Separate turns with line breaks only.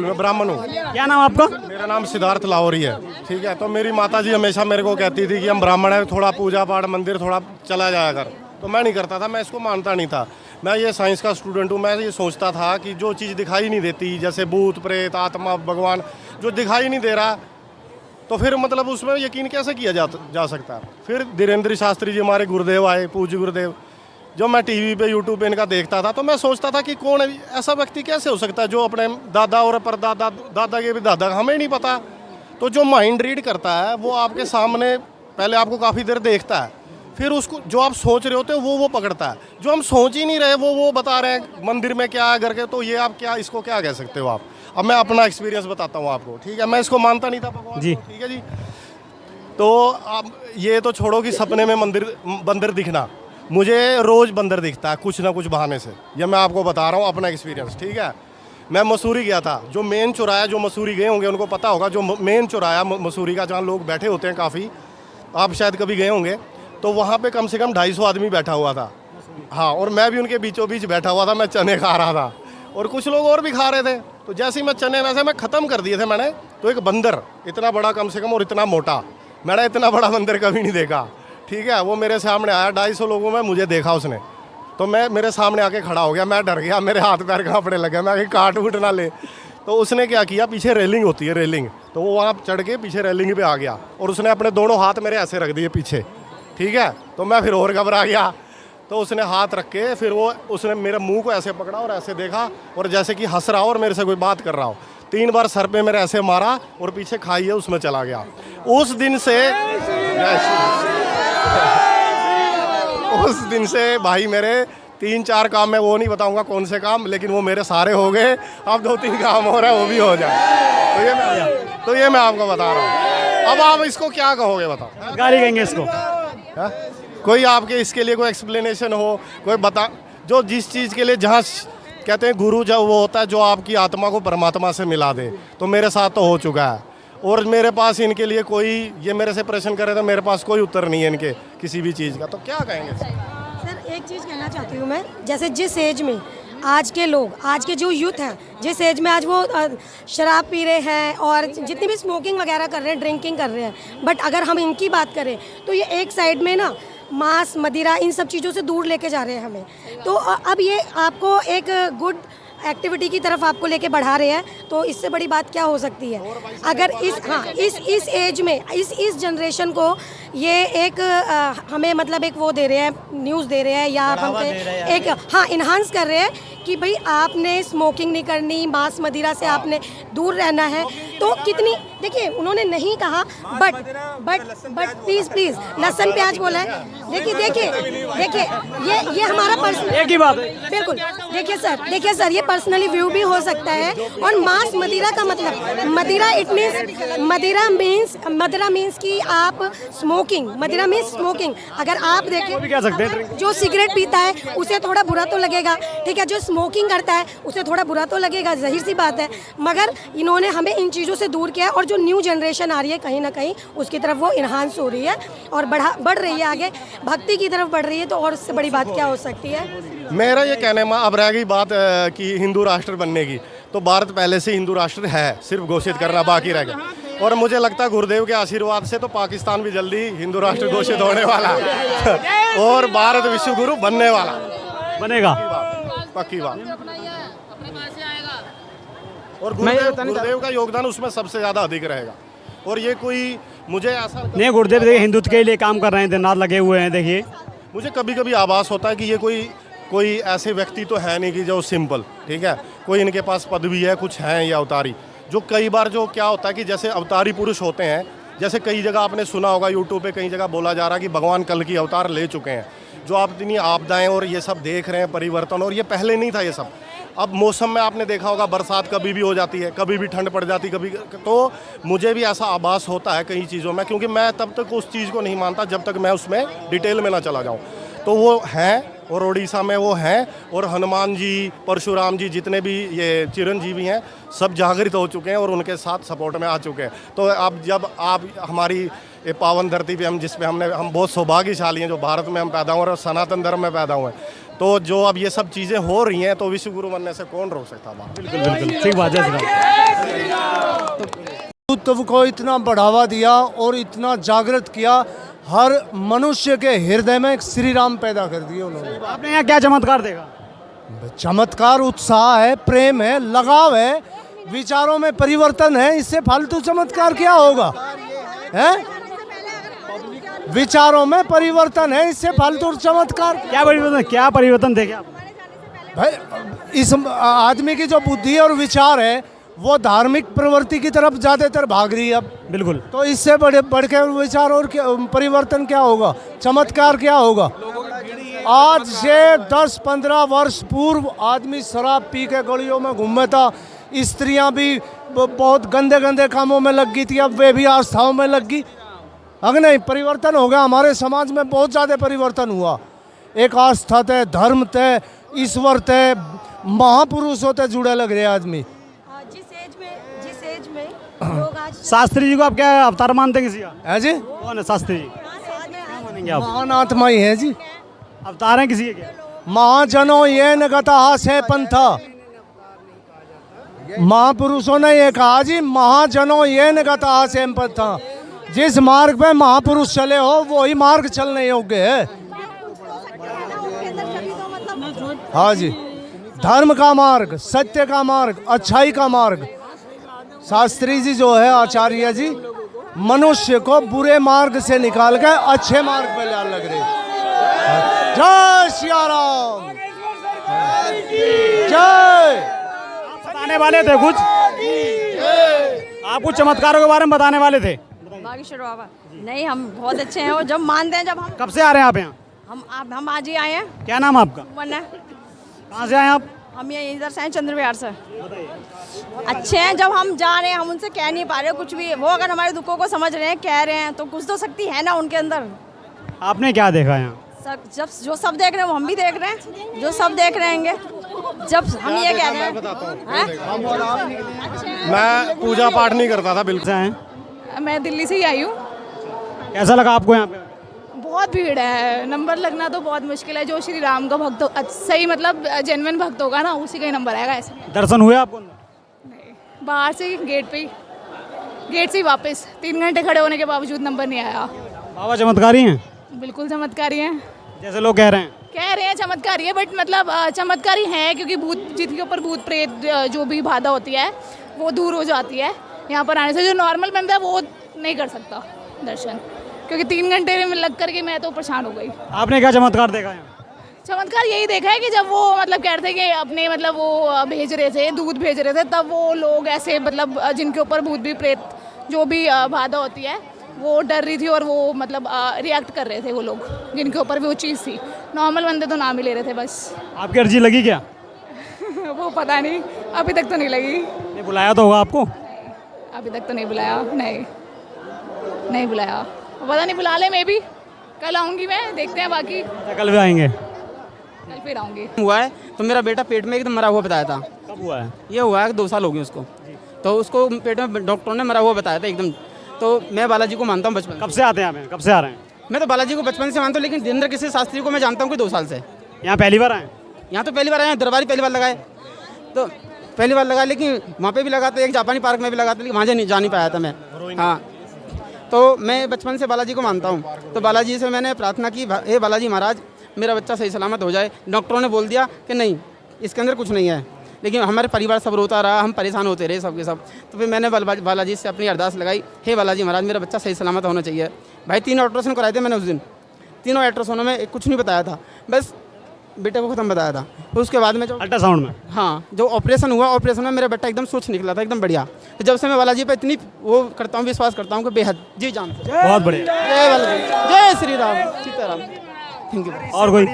बिल्कुल, मैं ब्राह्मण हूँ।
क्या नाम आपका?
मेरा नाम सिद्धार्थ लाहौरी है। ठीक है, तो मेरी माता जी हमेशा मेरे को कहती थी कि हम ब्राह्मण हैं, थोड़ा पूजा पाठ मंदिर थोड़ा चला जाया कर। तो मैं नहीं करता था, मैं इसको मानता नहीं था। मैं ये साइंस का स्टूडेंट हूँ, मैं ये सोचता था कि जो चीज़ दिखाई नहीं देती, जैसे भूत प्रेत आत्मा भगवान, जो दिखाई नहीं दे रहा तो फिर मतलब उसमें यकीन कैसे किया जा सकता है। फिर धीरेन्द्र शास्त्री जी हमारे गुरुदेव आए, पूज्य गुरुदेव, जो मैं टीवी पे यूट्यूब पे इनका देखता था, तो मैं सोचता था कि कौन ऐसा व्यक्ति कैसे हो सकता है जो अपने दादा और परदादा दादा के भी दादा, हमें नहीं पता। तो जो माइंड रीड करता है वो आपके सामने पहले आपको काफ़ी देर देखता है, फिर उसको जो आप सोच रहे होते हो वो पकड़ता है। जो हम सोच ही नहीं रहे वो बता रहे हैं मंदिर में क्या है करके, तो ये आप क्या इसको क्या कह सकते हो आप। अब मैं अपना एक्सपीरियंस बताता हूँ आपको, ठीक है। मैं इसको मानता नहीं था भगवान
जी,
ठीक है जी। तो अब ये तो छोड़ो कि सपने में बंदर दिखना, मुझे रोज़ बंदर दिखता है कुछ ना कुछ बहाने से। ये मैं आपको बता रहा हूँ अपना एक्सपीरियंस, ठीक है। मैं मसूरी गया था, जो मेन चौराया, जो मसूरी गए होंगे उनको पता होगा, जो मेन चौराया मसूरी का जहाँ लोग बैठे होते हैं काफ़ी, आप शायद कभी गए होंगे, तो वहाँ पे कम से कम 250 आदमी बैठा हुआ था। हाँ, और मैं भी उनके बीचों बीच बैठा हुआ था, मैं चने खा रहा था और कुछ लोग और भी खा रहे थे। तो जैसे ही मैं चने वैसे मैं ख़त्म कर दिए थे मैंने, तो एक बंदर इतना बड़ा कम से कम और इतना मोटा, मैंने इतना बड़ा बंदर कभी नहीं देखा, ठीक है। वो मेरे सामने आया, 250 लोगों में मुझे देखा उसने, तो मैं मेरे सामने आके खड़ा हो गया। मैं डर गया, मेरे हाथ पैर कांपने लगे, मैं आगे काट उठ ना ले। तो उसने क्या किया, पीछे रेलिंग होती है रेलिंग, तो वो वहाँ चढ़ के पीछे रेलिंग पे आ गया और उसने अपने दोनों हाथ मेरे ऐसे रख दिए पीछे, ठीक है। तो मैं फिर और घबरा गया, तो उसने हाथ रख के फिर उसने मेरे मुंह को ऐसे पकड़ा और ऐसे देखा, और जैसे कि हंस रहा हो और मेरे से कोई बात कर रहा हो। 3 बार सर पे मेरे ऐसे मारा और पीछे खाई है उसमें चला गया। उस दिन से भाई मेरे 3-4 काम, मैं वो नहीं बताऊंगा कौन से काम, लेकिन वो मेरे सारे हो गए। अब 2-3 काम हो रहे हैं, वो भी हो जाए। तो ये मैं आपको बता रहा हूँ। अब आप इसको क्या कहोगे बताओ?
गाली कहेंगे इसको?
हा? कोई आपके इसके लिए कोई एक्सप्लेनेशन हो, कोई बता, जो जिस चीज़ के लिए, जहाँ कहते हैं गुरु जब वो होता है जो आपकी आत्मा को परमात्मा से मिला दे, तो मेरे साथ तो हो चुका है। और मेरे पास इनके लिए कोई, ये मेरे से प्रश्न करे तो मेरे पास कोई उत्तर नहीं है इनके किसी भी चीज़ का, तो क्या कहेंगे?
सर एक चीज़ कहना चाहती हूँ मैं, जैसे जिस एज में आज के लोग, आज के जो यूथ हैं, जिस एज में आज वो शराब पी रहे हैं और जितनी भी स्मोकिंग वगैरह कर रहे हैं, ड्रिंकिंग कर रहे हैं, बट अगर हम इनकी बात करें तो ये एक साइड में ना मांस मदिरा इन सब चीज़ों से दूर लेके जा रहे हैं हमें। तो अब ये आपको एक गुड एक्टिविटी की तरफ आपको लेके बढ़ा रहे हैं, तो इससे बड़ी बात क्या हो सकती है। अगर इस एज में इस जनरेशन को ये एक हमें मतलब एक वो दे रहे हैं, न्यूज़ दे रहे हैं, या हम एक इन्हांस कर रहे हैं कि भाई आपने स्मोकिंग नहीं करनी, मांस मदिरा से आपने दूर रहना है। तो कितनी, देखिए उन्होंने नहीं कहा, बट प्लीज़ लहसुन प्याज बोला है। देखिए ये हमारा पर्सनल, एक ही बात है बिल्कुल। देखिए सर ये पर्सनली व्यू भी हो सकता है। और मांस मदिरा का मतलब, मदिरा मीन्स कि आप स्मोकिंग, मदिरा मीन्स स्मोकिंग। अगर आप देखें, जो सिगरेट पीता है उसे थोड़ा बुरा तो लगेगा, ठीक है। जो स्मोकिंग करता है उसे थोड़ा बुरा तो लगेगा, जाहिर सी बात है। मगर इन्होंने हमें इन चीज़ों से दूर किया है, और जो न्यू जनरेशन आ रही है कहीं ना कहीं उसकी तरफ वो इन्हांस हो रही है और बढ़ रही है, आगे भक्ति की तरफ बढ़ रही है। तो और उससे बड़ी बात क्या हो सकती है।
मेरा ये कहने में, अब रह गई बात कि हिंदू राष्ट्र बनने की, तो भारत पहले से हिंदू राष्ट्र है, सिर्फ घोषित करना बाकी रह गया। और मुझे लगता है गुरुदेव के आशीर्वाद से तो पाकिस्तान भी जल्दी हिंदू राष्ट्र घोषित होने वाला है और भारत विश्व गुरु बनने वाला,
बनेगा,
पक्की बात। और गुरुदेव का योगदान उसमें सबसे ज़्यादा अधिक रहेगा। और ये कोई मुझे ऐसा
नहीं, गुरुदेव देखिए हिंदुत्व के लिए काम कर रहे हैं, दिन रात लगे हुए हैं। देखिए
मुझे कभी कभी आभास होता है कि ये कोई ऐसे व्यक्ति तो है नहीं कि जो सिंपल, ठीक है, कोई इनके पास पदवी है, कुछ है या अवतारी। जो कई बार जो क्या होता है कि जैसे अवतारी पुरुष होते हैं, जैसे कई जगह आपने सुना होगा यूट्यूब पे कई जगह बोला जा रहा है कि भगवान कल की अवतार ले चुके हैं, जो आप इतनी आपदाएं और ये सब देख रहे हैं परिवर्तन, और ये पहले नहीं था ये सब। अब मौसम में आपने देखा होगा बरसात कभी भी हो जाती है, कभी भी ठंड पड़ जाती, कभी, तो मुझे भी ऐसा आभास होता है कई चीज़ों में, क्योंकि मैं तब तक उस चीज़ को नहीं मानता जब तक मैं उसमें डिटेल में ना चला जाऊँ। तो वो हैं, और उड़ीसा में वो हैं, और हनुमान जी, परशुराम जी, जितने भी ये चिरंजीवी हैं, सब जागृत हो चुके हैं और उनके साथ सपोर्ट में आ चुके हैं। तो अब जब आप हमारी ये पावन धरती पे हम बहुत सौभाग्यशाली हैं जो भारत में हम पैदा हुए और सनातन धर्म में पैदा हुए हैं। तो जो अब ये सब चीज़ें हो रही हैं, तो विश्व गुरु बनने से कौन रोक सकता है?
बिल्कुल ठीक बात है।
उत्सव को इतना बढ़ावा दिया और इतना जागृत किया, हर मनुष्य के हृदय में एक श्री राम पैदा कर दिए उन्होंने।
आपने यहाँ क्या चमत्कार देखा?
चमत्कार, उत्साह है, प्रेम है, लगाव है, विचारों में परिवर्तन है। इससे फालतू चमत्कार क्या होगा? है विचारों में परिवर्तन है, इससे फालतू चमत्कार
क्या परिवर्तन देखे आप?
भाई इस आदमी की जो बुद्धि और विचार है वो धार्मिक प्रवृत्ति की तरफ ज़्यादातर भाग रही है अब।
बिल्कुल।
तो इससे बढ़ के विचार और परिवर्तन क्या होगा? चमत्कार क्या होगा? आज से 10-15 वर्ष पूर्व आदमी शराब पी के गलियों में घूमे था, स्त्रियां भी बहुत गंदे गंदे कामों में लग गई थी, अब वे भी आस्थाओं में लग गई। अगर नहीं, परिवर्तन हो गया हमारे समाज में, बहुत ज़्यादा परिवर्तन हुआ। एक आस्था थे, धर्म थे, ईश्वर थे, महापुरुषों से जुड़े लग रहे आदमी।
जिस एज में लोग आज
शास्त्री जी को आप क्या अवतार मानते हैं किसी का?
है जी,
कौन है शास्त्री जी? मानेंगे आप?
महान आत्मा ही है जी,
अवतार हैं किसी के क्या?
महाजनों ये न गता से पंथा, महापुरुषों ने ये कहा जी, महाजनों ये न गता से पंथा। जिस मार्ग पे महापुरुष चले हो वही मार्ग चलने योग्य है। हाँ जी, धर्म का मार्ग, सत्य का मार्ग, अच्छाई का मार्ग। शास्त्री जी जो है, आचार्य जी, मनुष्य को बुरे मार्ग से निकाल के अच्छे मार्ग पे लाने लग रहे। जय सिया राम, जय।
बताने वाले थे कुछ? आप कुछ चमत्कारों के बारे में बताने वाले थे?
बागेश्वर बाबा नहीं, हम बहुत अच्छे हैं, वो जब मानते हैं, जब हम
कब से आ रहे हैं आप यहाँ?
हम आज ही आए हैं।
क्या नाम है आपका?
मन है।
कहाँ से आए आप?
हम ये इधर से हैं, चंद्र विहार से। अच्छे हैं, जब हम जा रहे हैं, हम उनसे कह नहीं पा रहे कुछ भी। वो अगर हमारे दुखों को समझ रहे हैं, कह रहे हैं, तो कुछ तो शक्ति है ना उनके अंदर।
आपने क्या देखा यहाँ?
जब जो सब देख रहे हैं वो हम भी देख रहे हैं, जो सब देख रहे हैं। जब हम ये कह रहे हैं,
मैं पूजा पाठ नहीं करता था बिल्कुल।
मैं दिल्ली से ही आई हूँ।
कैसा लगा आपको यहाँ पे?
बहुत भीड़ है, नंबर लगना तो बहुत मुश्किल है। जो श्री राम का भक्त सही मतलब जेन्युइन भक्त होगा ना, उसी का ही नंबर आएगा। ऐसे
दर्शन हुए आपको?
नहीं, बाहर से ही गेट पे ही, गेट से ही वापस 3 घंटे खड़े होने के बावजूद नंबर नहीं आया।
बाबा चमत्कारी हैं?
बिल्कुल चमत्कारी हैं,
जैसे लोग कह रहे हैं।
चमत्कारी है, बट मतलब चमत्कारी है क्योंकि भूत, जिनके ऊपर भूत प्रेत जो भी बाधा होती है वो दूर हो जाती है यहाँ पर आने से। जो नॉर्मल बंदा है वो नहीं कर सकता दर्शन, क्योंकि 3 घंटे में लग करके मैं तो परेशान हो गई।
आपने क्या चमत्कार देखा यहाँ?
चमत्कार यही देखा है कि जब वो मतलब कह रहे थे कि अपने मतलब वो भेज रहे थे, दूध भेज रहे थे, तब वो लोग ऐसे मतलब जिनके ऊपर भूत भी प्रेत जो भी बाधा होती है वो डर रही थी और वो मतलब रिएक्ट कर रहे थे वो लोग, जिनके ऊपर भी वो चीज़ थी। नॉर्मल बंदे तो नाम ही ले रहे थे बस।
आपकी अर्जी लगी क्या?
वो पता नहीं, अभी तक तो नहीं लगी।
नहीं बुलाया तो होगा आपको?
अभी तक तो नहीं बुलाया, नहीं बुलाया, पता नहीं, बुला ले। मैं भी कल आऊँगी, मैं देखते हैं बाकी।
कल भी आएंगे?
कल फिर आऊँगी।
हुआ है तो मेरा बेटा पेट में एकदम मरा हुआ बताया था।
कब हुआ है?
ये हुआ है 2 साल हो गए उसको। तो उसको पेट में डॉक्टर ने मरा हुआ बताया था एकदम। तो मैं बालाजी को मानता हूँ बचपन।
कब से आते हैं आप यहाँ? कब से आ रहे हैं?
मैं तो बालाजी को बचपन से मानता हूँ, लेकिन जितेंद्र किसी शास्त्री को मैं जानता हूँ कि 2 साल से।
यहाँ पहली बार आए?
यहाँ तो पहली बार आए, दरबारी पहली बार लगाए, तो पहली बार लगा, लेकिन वहाँ पे भी लगा था, एक जापानी पार्क में भी लगा था, लेकिन वहाँ जा नहीं पाया था मैं। हाँ, तो मैं बचपन से बालाजी को मानता हूँ। तो बालाजी से मैंने प्रार्थना की, हे बालाजी महाराज मेरा बच्चा सही सलामत हो जाए। डॉक्टरों ने बोल दिया कि नहीं, इसके अंदर कुछ नहीं है, लेकिन हमारे परिवार सब रोता रहा, हम परेशान होते रहे सब के सब। तो फिर मैंने बालाजी से अपनी अरदास लगाई, हे बालाजी महाराज मेरा बच्चा सही सलामत होना चाहिए। भाई 3 अल्ट्रासाउंड कराए थे मैंने उस दिन, तीनों अल्ट्रासाउंड में कुछ नहीं बताया था, बस बेटे को ख़त्म बताया था। फिर उसके बाद में जो
अल्ट्रासाउंड में,
हाँ, जो ऑपरेशन हुआ, ऑपरेशन में मेरा बेटा एकदम स्वच्छ निकला था, एकदम बढ़िया। तो जब से मैं बालाजी पे इतनी वो करता हूँ, विश्वास करता हूँ कि बेहद जी जान।
बहुत बढ़िया।
जय बालाजी, जय श्री राम, सीताराम। Thank you.
और कोई?